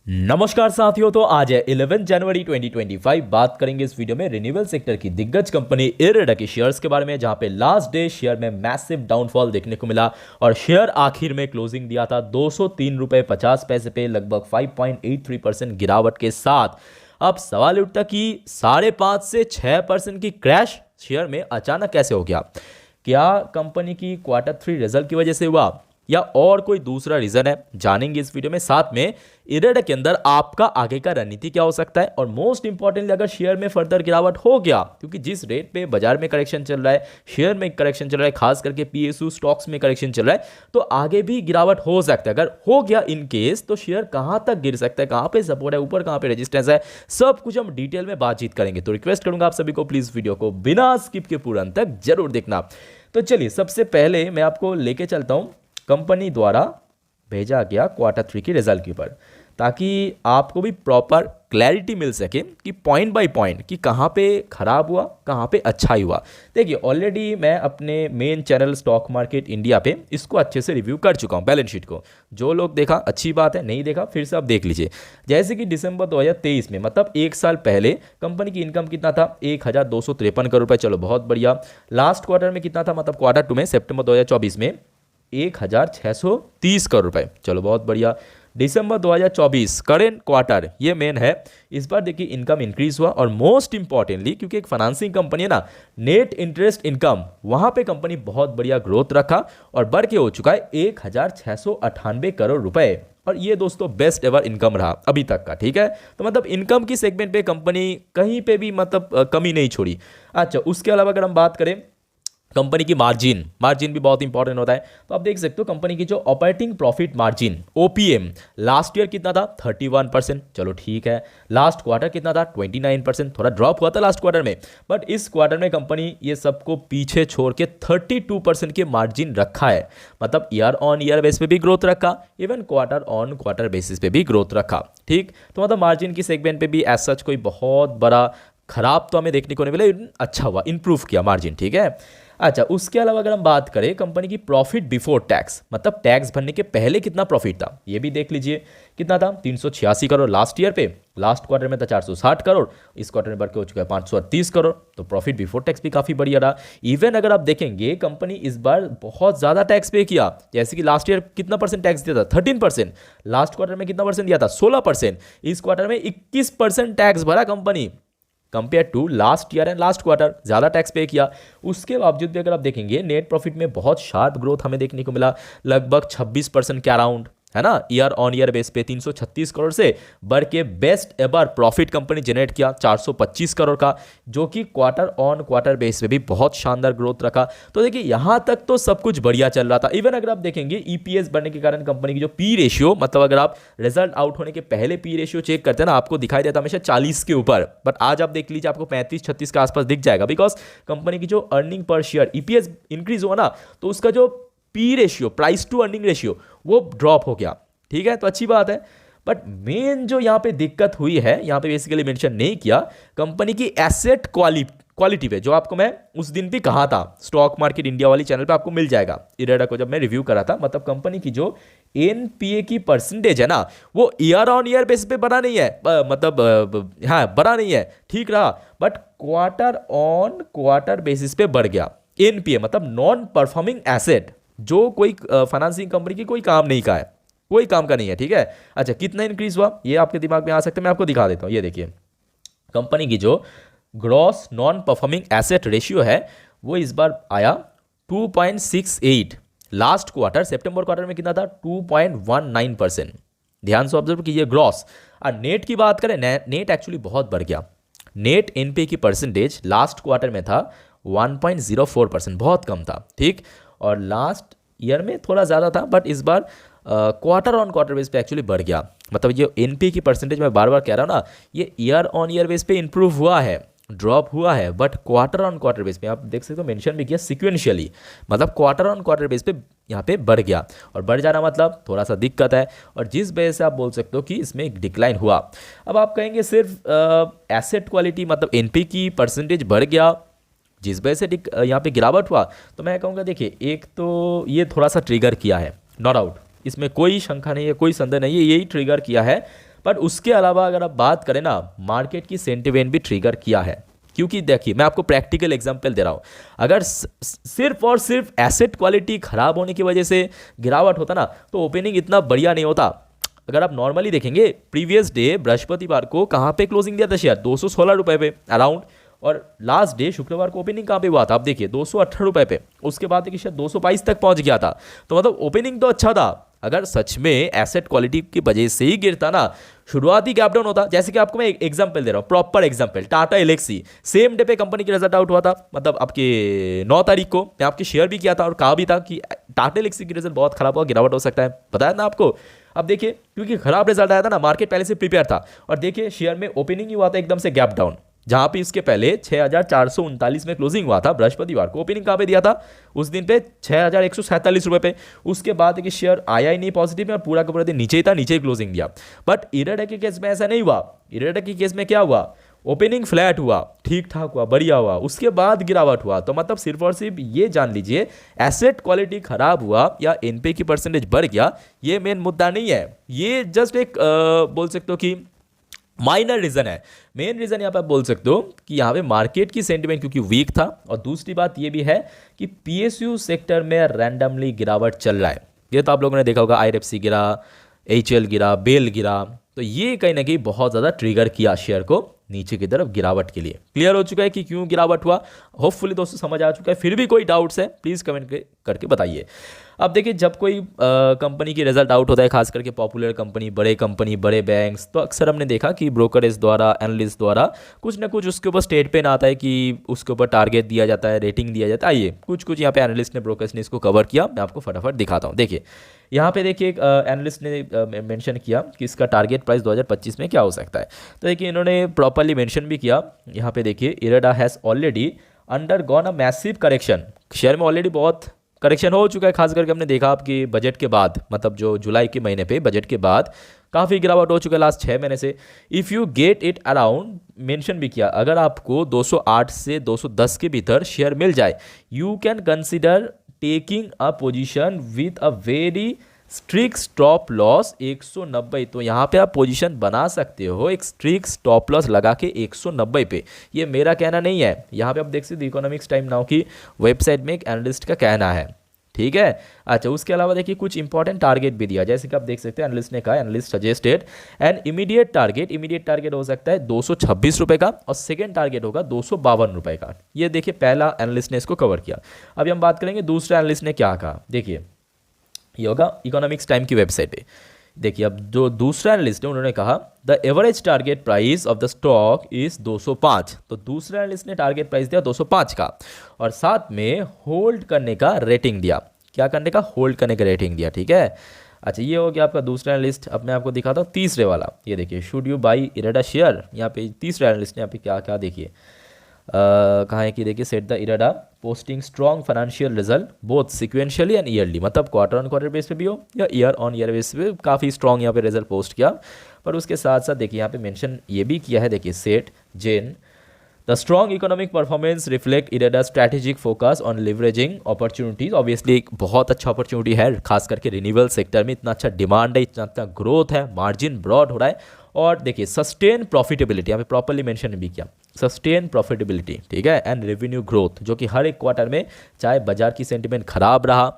नमस्कार साथियों। तो आज है 11 जनवरी 2025। बात करेंगे इस वीडियो में रिन्यूएबल सेक्टर की दिग्गज कंपनी इरेडा के शेयर्स के बारे में, जहां पे लास्ट डे शेयर में मैसिव डाउनफॉल देखने को मिला और शेयर आखिर में क्लोजिंग दिया था 203 रुपये 50 पैसे पे, लगभग 5.83% गिरावट के साथ। अब सवाल उठता कि 5.5 से 6% की क्रैश शेयर में अचानक कैसे हो गया? क्या कंपनी की Q3 रिजल्ट की वजह से हुआ या और कोई दूसरा रीजन है? जानेंगे इस वीडियो में। साथ में इरेडा के अंदर आपका आगे का रणनीति क्या हो सकता है, और मोस्ट इंपॉर्टेंटली अगर शेयर में फर्दर गिरावट हो गया, क्योंकि जिस रेट पे बाजार में करेक्शन चल रहा है, शेयर में करेक्शन चल रहा है, खास करके पीएसयू स्टॉक्स में करेक्शन चल रहा है, तो आगे भी गिरावट हो सकता है। अगर हो गया इन केस, तो शेयर कहां तक गिर सकता है, कहां पे सपोर्ट है, ऊपर कहां पे रेजिस्टेंस है, सब कुछ हम डिटेल में बातचीत करेंगे। तो रिक्वेस्ट करूंगा आप सभी को प्लीज वीडियो को बिना स्किप के पूरा अंत तक जरूर देखना। तो चलिए, सबसे पहले मैं आपको लेके चलता हूं कंपनी द्वारा भेजा गया Q3 की रिजल्ट के ऊपर, ताकि आपको भी प्रॉपर क्लैरिटी मिल सके कि पॉइंट बाय पॉइंट कि कहाँ पे खराब हुआ, कहाँ पे अच्छा ही हुआ। देखिए, ऑलरेडी मैं अपने main channel stock market India पे इसको अच्छे से रिव्यू कर चुका हूँ, बैलेंस शीट को। जो लोग देखा अच्छी बात है, नहीं देखा फिर से आप देख लीजिए। जैसे कि दिसंबर 2023 में, मतलब एक साल पहले, कंपनी की इनकम कितना था? 1253 करोड़ रुपये। चलो बहुत बढ़िया। लास्ट क्वार्टर में कितना था, मतलब Q2 में सितंबर 2024 में 1630 करोड़ रुपए। चलो बहुत बढ़िया। दिसंबर 2024 करेंट क्वार्टर, ये मेन है। इस बार देखिए इनकम इंक्रीज हुआ, और मोस्ट इंपॉर्टेंटली क्योंकि एक फाइनेंसिंग कंपनी है ना, नेट इंटरेस्ट इनकम, वहां पे कंपनी बहुत बढ़िया ग्रोथ रखा और बढ़ के हो चुका है 1698 करोड़ रुपए। और ये दोस्तों बेस्ट एवर इनकम रहा अभी तक का। ठीक है, तो मतलब इनकम की सेगमेंट पे कंपनी कहीं पे भी मतलब कमी नहीं छोड़ी। अच्छा, उसके अलावा अगर हम बात करें कंपनी की मार्जिन भी बहुत इंपॉर्टेंट होता है। तो आप देख सकते हो कंपनी की जो operating profit margin OPM last year कितना था? 31%। चलो ठीक है। लास्ट क्वार्टर कितना था? 29%। थोड़ा ड्रॉप हुआ था लास्ट क्वार्टर में, बट इस क्वार्टर में कंपनी ये सबको पीछे छोड़ के 32% के मार्जिन रखा है। मतलब ईयर ऑन ईयर बेस पे भी ग्रोथ रखा, even quarter on quarter basis पे भी ग्रोथ रखा। ठीक, तो मतलब मार्जिन की सेगमेंट पे भी एज सच कोई बहुत बड़ा खराब तो हमें देखने को नहीं मिला, अच्छा हुआ, इंप्रूव किया मार्जिन। ठीक है। अच्छा, उसके अलावा अगर हम बात करें कंपनी की प्रॉफिट बिफोर टैक्स, मतलब टैक्स भरने के पहले कितना प्रॉफिट था, ये भी देख लीजिए। कितना था? 386 करोड़ लास्ट ईयर पे। लास्ट क्वार्टर में था 460 करोड़, इस क्वार्टर में बढ़ के हो चुका है 538 करोड़। तो प्रॉफिट बिफोर टैक्स भी काफी बढ़िया रहा। इवन अगर आप देखेंगे कंपनी इस बार बहुत ज्यादा टैक्स पे किया। जैसे कि लास्ट ईयर कितना परसेंट टैक्स दिया था? 13%। लास्ट क्वार्टर में कितना परसेंट दिया था? 16%। इस क्वार्टर में 21% टैक्स भरा company, compare to last year and last quarter, ज्यादा टैक्स पे किया। उसके बावजूद भी अगर आप देखेंगे नेट प्रॉफिट में बहुत शार्प ग्रोथ हमें देखने को मिला, लगभग 26% के अराउंड, है ना। ईयर ऑन ईयर बेस पे 336 करोड़ से बढ़ के best ever profit company generate किया 425 करोड़ का, जो कि क्वार्टर ऑन क्वार्टर बेस पे भी बहुत शानदार ग्रोथ रखा। तो देखिए यहां तक तो सब कुछ बढ़िया चल रहा था। इवन अगर आप देखेंगे ईपीएस बढ़ने के कारण कंपनी की जो पी रेशियो, मतलब अगर आप रिजल्ट आउट होने के पहले पी रेशियो चेक करते हैं ना, आपको दिखाई देता हमेशा 40 के ऊपर, बट आज आप देख लीजिए आपको 35-36 के आसपास दिख जाएगा। बिकॉज कंपनी की जो earning per share EPS increase हुआ ना, तो उसका जो P ratio, price to earning ratio, वो ड्रॉप हो गया। ठीक है, तो अच्छी बात है। बट मेन जो यहां पे दिक्कत हुई है, यहां पे बेसिकली मेंशन नहीं किया, कंपनी की एसेट क्वालिटी पे, जो आपको मैं उस दिन भी कहा था स्टॉक मार्केट इंडिया वाली चैनल पे, आपको मिल जाएगा इरेडा को जब मैं रिव्यू करा था। मतलब कंपनी की जो एनपीए की परसेंटेज है ना, वो ईयर ऑन ईयर बेसिस पे बना नहीं है, हाँ बना नहीं है, ठीक रहा, but quarter on quarter basis पे बढ़ गया। एनपीए मतलब नॉन परफॉर्मिंग एसेट, जो कोई फाइनेंसिंग कंपनी की कोई काम नहीं का है, कोई काम का नहीं है। ठीक है। अच्छा, कितना इंक्रीज हुआ ये आपके दिमाग में आ सकता है, मैं आपको दिखा देता हूं। ये देखिए कंपनी की जो gross non performing asset ratio है, वो इस बार आया 2.68। लास्ट क्वार्टर सितंबर क्वार्टर में कितना था? 2.19%। ध्यान से ऑब्जर्व कीजिए ग्रॉस। और नेट की बात करें, नेट एक्चुअली बहुत बढ़ गया। नेट एनपीए की परसेंटेज लास्ट क्वार्टर में था 1.04%, बहुत कम था। ठीक, और लास्ट ईयर में थोड़ा ज़्यादा था, बट इस बार क्वार्टर ऑन क्वार्टर बेस पे एक्चुअली बढ़ गया। मतलब ये एनपी की परसेंटेज मैं बार बार कह रहा हूँ ना, ये ईयर ऑन ईयर बेस पे इंप्रूव हुआ है, ड्रॉप हुआ है, but quarter on quarter base पे आप देख सकते हो मेंशन भी किया सिक्वेंशियली, मतलब क्वार्टर ऑन क्वार्टर बेस पे यहाँ पे बढ़ गया। और बढ़ जाना मतलब थोड़ा सा दिक्कत है, और जिस वजह से आप बोल सकते हो कि इसमें एक डिक्लाइन हुआ। अब आप कहेंगे सिर्फ एसेट क्वालिटी, मतलब एनपी की परसेंटेज बढ़ गया जिस वजह से यहाँ पे गिरावट हुआ, तो मैं कहूँगा देखिए एक तो ये थोड़ा सा ट्रिगर किया है, नो डाउट, इसमें कोई शंका नहीं है, कोई संदेह नहीं है, यही ट्रिगर किया है। बट उसके अलावा अगर आप बात करें ना, मार्केट की सेंटिमेंट भी ट्रिगर किया है। क्योंकि देखिए मैं आपको प्रैक्टिकल एग्जांपल दे रहा हूँ, अगर सिर्फ और सिर्फ एसेट क्वालिटी खराब होने की वजह से गिरावट होता ना, तो ओपनिंग इतना बढ़िया नहीं होता। अगर आप नॉर्मली देखेंगे, प्रीवियस डे बृहस्पतिवार को कहाँ पे क्लोजिंग दिया था शेयर, 216 रुपये पे अराउंड, और लास्ट डे शुक्रवार को ओपनिंग कहाँ पे हुआ था, आप देखिए 218 रुपये पे। उसके बाद देखिए शायद 222 तक पहुंच गया था। तो मतलब ओपनिंग तो अच्छा था। अगर सच में एसेट क्वालिटी की वजह से ही गिरता ना, शुरुआती गैप डाउन होता। जैसे कि आपको मैं एक एग्जांपल दे रहा हूँ, proper example, Tata Elxsi same day पे कंपनी की रिजल्ट आउट हुआ था, मतलब आपके 9 तारीख को। मैं आपके शेयर भी किया था और कहा भी था कि टाटा एलेक्सी की रिजल्ट बहुत खराब हुआ, गिरावट हो सकता है, बताया ना आपको। अब देखिए क्योंकि खराब रिजल्ट आया था ना, मार्केट पहले से प्रिपेयर था, और देखिए शेयर में ओपनिंग ही हुआ था एकदम से गैप डाउन, जहां पे इसके पहले 6439 में क्लोजिंग हुआ था बृहस्पतिवार को। ओपनिंग कहाँ पे दिया था उस दिन पे, 6147 रुपये पे। उसके बाद कि शेयर आया ही नहीं पॉजिटिव में, और पूरा का पूरा दिन नीचे ही था, नीचे ही क्लोजिंग दिया। बट इरेडा के केस में ऐसा नहीं हुआ। इरेडा के केस में क्या हुआ, ओपनिंग फ्लैट हुआ, ठीक ठाक हुआ, बढ़िया हुआ, उसके बाद गिरावट हुआ। तो मतलब सिर्फ और सिर्फ ये जान लीजिए, एसेट क्वालिटी खराब हुआ या एनपीए की परसेंटेज बढ़ गया, ये मेन मुद्दा नहीं है। ये जस्ट एक बोल सकते हो कि माइनर रीजन है। मेन रीजन यहाँ पर बोल सकते हो कि यहाँ पे मार्केट की सेंटिमेंट क्योंकि वीक था, और दूसरी बात ये भी है कि पीएसयू सेक्टर में रैंडमली गिरावट चल रहा है। ये तो आप लोगों ने देखा होगा, आईआरएफसी गिरा, एचएल गिरा, बेल गिरा, तो ये कहीं ना कहीं बहुत ज़्यादा ट्रिगर किया शेयर को नीचे की तरफ गिरावट के लिए। क्लियर हो चुका है कि क्यों गिरावट हुआ, होपफुली दोस्तों समझ आ चुका है। फिर भी कोई डाउट्स है प्लीज़ कमेंट करके बताइए। अब देखिए जब कोई कंपनी की रिजल्ट आउट होता है, खास करके पॉपुलर कंपनी, बड़े बैंक्स, तो अक्सर हमने देखा कि ब्रोकरेज द्वारा, एनालिस्ट द्वारा कुछ ना कुछ उसके ऊपर स्टेटमेंट आता है कि उसके ऊपर टारगेट दिया जाता है, रेटिंग दिया जाता है। आइए कुछ यहाँ पे एनालिस्ट ने, ब्रोकर्स ने इसको कवर किया, मैं आपको फटाफट दिखाता हूँ। देखिए यहाँ पे देखिए एक एनालिस्ट ने मेंशन किया कि इसका टारगेट प्राइस 2025 में क्या हो सकता है। तो देखिए इन्होंने प्रॉपरली मेंशन भी किया। यहाँ पे देखिए, IREDA has already undergone a massive correction. Share में ऑलरेडी बहुत करेक्शन हो चुका है, खास करके हमने देखा आपकी बजट के बाद, मतलब जो जुलाई के महीने पे बजट के बाद काफ़ी गिरावट हो चुका है लास्ट 6 महीने से। If you get it around, mention भी किया, अगर आपको 208 से 210 के भीतर शेयर मिल जाए, you can consider taking a position with a very strict stop loss 190। तो यहाँ पे आप पोजीशन बना सकते हो एक स्ट्रिक्ट स्टॉप लॉस लगा के 190 पे। ये मेरा कहना नहीं है, यहाँ पे आप देख सकते हो इकोनॉमिक्स टाइम नाउ की वेबसाइट में एक एनालिस्ट का कहना है, ठीक है। अच्छा, उसके अलावा देखिए कुछ इंपॉर्टेंट टारगेट भी दिया, जैसे कि आप देख सकते हैं एनालिस्ट ने कहा, analyst suggested and immediate target हो सकता है 226 रुपये का, और सेकेंड टारगेट होगा 252 रुपये का। ये देखिए पहला एनालिस्ट ने इसको कवर किया। अभी हम बात करेंगे दूसरा एनालिस्ट ने क्या कहा। देखिए ये होगा इकोनॉमिक्स टाइम की वेबसाइट पे। देखिए अब जो दूसरा एनालिस्ट है उन्होंने कहा the average target price of the stock is 205। तो दूसरा एनालिस्ट ने टारगेट प्राइस दिया 205 का, और साथ में होल्ड करने का रेटिंग दिया। क्या करने का, होल्ड करने का रेटिंग दिया, ठीक है। अच्छा, ये हो गया आपका दूसरा एनालिस्ट। अब मैं आपको दिखाता हूँ तीसरे वाला। ये देखिए, should you by IREDA share. यहाँ पे तीसरा एनालिस्ट ने यहाँ पे क्या क्या देखिए कहा है कि देखिए, set the IREDA posting strong financial result both sequentially and yearly, मतलब क्वार्टर ऑन क्वार्टर बेस पे भी हो या ईयर ऑन ईयर बेस पे, काफ़ी स्ट्रॉन्ग यहाँ पे रिजल्ट पोस्ट किया। पर उसके साथ साथ देखिए यहाँ पे मेंशन ये भी किया है, देखिए सेट जेन the strong economic performance reflect IREDA strategic focus on leveraging opportunities. Obviously एक बहुत अच्छा अपॉर्चुनिटी है, खास करके रिन्यूएबल सेक्टर में इतना अच्छा डिमांड है, इतना अच्छा ग्रोथ है, मार्जिन ब्रॉड हो रहा है। और देखिए सस्टेन प्रॉफिटेबिलिटी, यहाँ पे प्रॉपरली मेंशन भी किया, सस्टेन प्रॉफिटेबिलिटी, ठीक है, एंड रेवेन्यू ग्रोथ, जो कि हर एक क्वार्टर में चाहे बाजार की सेंटिमेंट खराब रहा,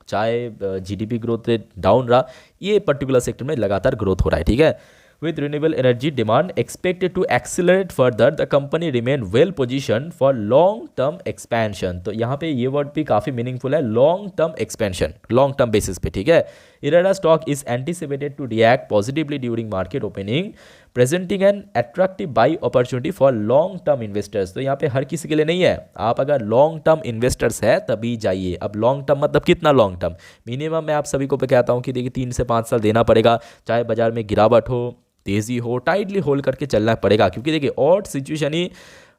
चाहे जीडीपी ग्रोथ रेट डाउन रहा, ये पर्टिकुलर सेक्टर में लगातार ग्रोथ हो रहा है, ठीक है। With renewable energy demand expected to accelerate further, the company remain well positioned for long term expansion। तो यहाँ पे ये वर्ड भी काफ़ी मीनिंगफुल है, long term expansion, long term basis पे, ठीक है। IREDA stock is anticipated to react positively during market opening, presenting an attractive buy opportunity for long term investors. तो यहाँ पे हर किसी के लिए नहीं है, आप अगर लॉन्ग टर्म इन्वेस्टर्स है तभी जाइए। अब लॉन्ग टर्म मतलब कितना लॉन्ग टर्म, मिनिमम मैं आप सभी को पे कहता हूँ कि देखिए 3 से 5 साल देना पड़ेगा, चाहे बाजार में गिरावट हो, तेज़ी हो, टाइटली होल्ड करके चलना पड़ेगा। क्योंकि देखिए और सिचुएशन ही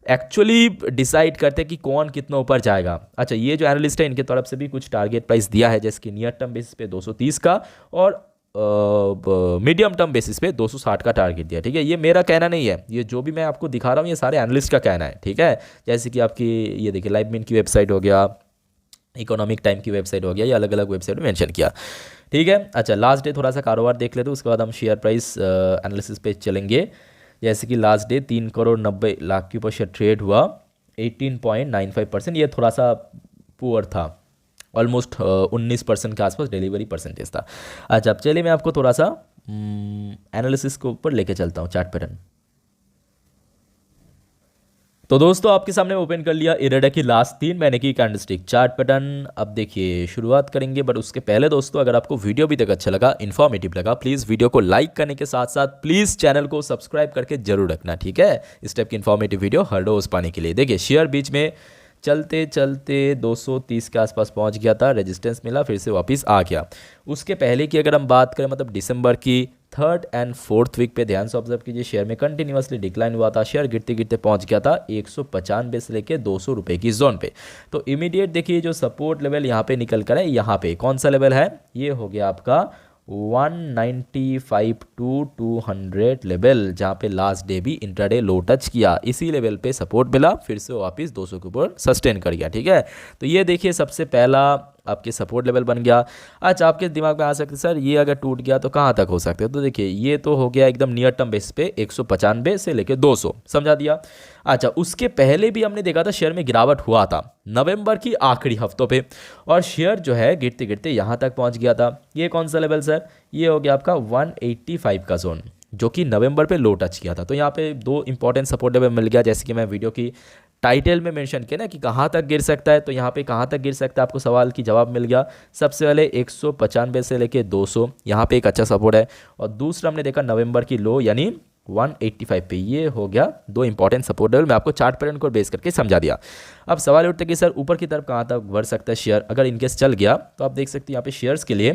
एक्चुअली डिसाइड करते हैं कि कौन कितना ऊपर जाएगा। अच्छा, ये जो एनालिस्ट है इनके तरफ से भी कुछ टारगेट प्राइस दिया है, जैसे कि नियर टर्म बेसिस पे 230 का और मीडियम टर्म बेसिस पे 260 का टारगेट दिया, ठीक है। ये मेरा कहना नहीं है, ये जो भी मैं आपको दिखा रहा हूँ ये सारे एनालिस्ट का कहना है, ठीक है। जैसे कि आपकी ये देखिए लाइव मिंट की वेबसाइट हो गया, इकोनॉमिक टाइम की वेबसाइट हो गया, या अलग अलग वेबसाइट में मेंशन किया। ठीक है, अच्छा लास्ट डे थोड़ा सा कारोबार देख लेते हैं, उसके बाद हम शेयर प्राइस एनालिसिस पे चलेंगे। जैसे कि लास्ट डे 3,90,00,000 के ऊपर शेयर ट्रेड हुआ, 18.95%, ये थोड़ा सा पुअर था, ऑलमोस्ट 19% के आसपास डिलीवरी परसेंटेज था। अच्छा अब चलिए मैं आपको थोड़ा सा एनालिसिस के ऊपर लेके चलता हूँ, चार्ट पैटर्न। तो दोस्तों आपके सामने ओपन कर लिया इरेडा की लास्ट 3 महीने की कैंडलस्टिक चार्ट पैटर्न। अब देखिए शुरुआत करेंगे, बट उसके पहले दोस्तों अगर आपको वीडियो भी तक अच्छा लगा, इन्फॉर्मेटिव लगा, प्लीज़ वीडियो को लाइक करने के साथ साथ प्लीज़ चैनल को सब्सक्राइब करके जरूर रखना, ठीक है, इस टाइप की इन्फॉर्मेटिव वीडियो हर रोज़ पाने के लिए। देखिए शेयर बीच में चलते चलते 230 के आसपास पहुंच गया था, रेजिस्टेंस मिला, फिर से वापस आ गया। उसके पहले की अगर हम बात करें, मतलब दिसंबर की 3rd and 4th वीक पे ध्यान से ऑब्जर्व कीजिए, शेयर में कंटिन्यूसली डिक्लाइन हुआ था, शेयर गिरते गिरते पहुंच गया था 195 से लेके 200 रुपये की जोन पे। तो इमीडिएट देखिए जो सपोर्ट लेवल यहाँ पे निकल कर है, यहाँ पे कौन सा लेवल है, ये हो गया आपका 195 टू 200 लेवल, जहाँ पे लास्ट डे भी इंट्राडे लो टच किया, इसी लेवल पे सपोर्ट मिला, फिर से वापस 200 के ऊपर सस्टेन कर गया। ठीक है, तो ये देखिए सबसे पहला आपके सपोर्ट लेवल बन गया। अच्छा आपके दिमाग में आ सकते सर ये अगर टूट गया तो कहाँ तक हो सकते हैं, तो देखिए ये तो हो गया एकदम नियर टर्म बेस पे 195 से लेके 200, समझा दिया। अच्छा उसके पहले भी हमने देखा था शेयर में गिरावट हुआ था नवंबर की आखिरी हफ्तों पे, और शेयर जो है गिरते गिरते यहाँ तक पहुँच गया था। ये कौन सा लेवल सर, ये हो गया आपका 185 का जोन, जो कि नवंबर पे लो टच किया था। तो यहाँ पे 2 इंपॉर्टेंट सपोर्ट लेवल मिल गया, जैसे कि मैं वीडियो की टाइटल में मेंशन किया ना कि कहाँ तक गिर सकता है, तो यहाँ पे कहाँ तक गिर सकता है आपको सवाल की जवाब मिल गया। सबसे पहले 195 से लेके 200, यहाँ पे एक अच्छा सपोर्ट है, और दूसरा हमने देखा नवंबर की लो यानी 185 पे, ये हो गया 2 इंपॉर्टेंट सपोर्ट लेवल। मैं आपको चार्ट पैटर्न को बेस करके समझा दिया। अब सवाल उठता है कि सर ऊपर की तरफ कहाँ तक बढ़ सकता है शेयर, अगर इनकेस चल गया तो आप देख सकते हैं यहाँ पे शेयर्स के लिए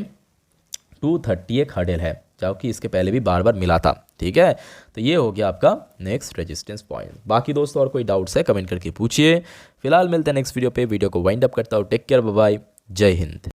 230 एक हर्डल है, जो कि इसके पहले भी बार बार मिला था। ठीक है, तो ये हो गया आपका नेक्स्ट रेजिस्टेंस पॉइंट। बाकी दोस्तों और कोई डाउट्स है कमेंट करके पूछिए। फिलहाल मिलते हैं नेक्स्ट वीडियो पे, वीडियो को वाइंड अप करता हूँ। टेक केयर, बाय बाय, जय हिंद।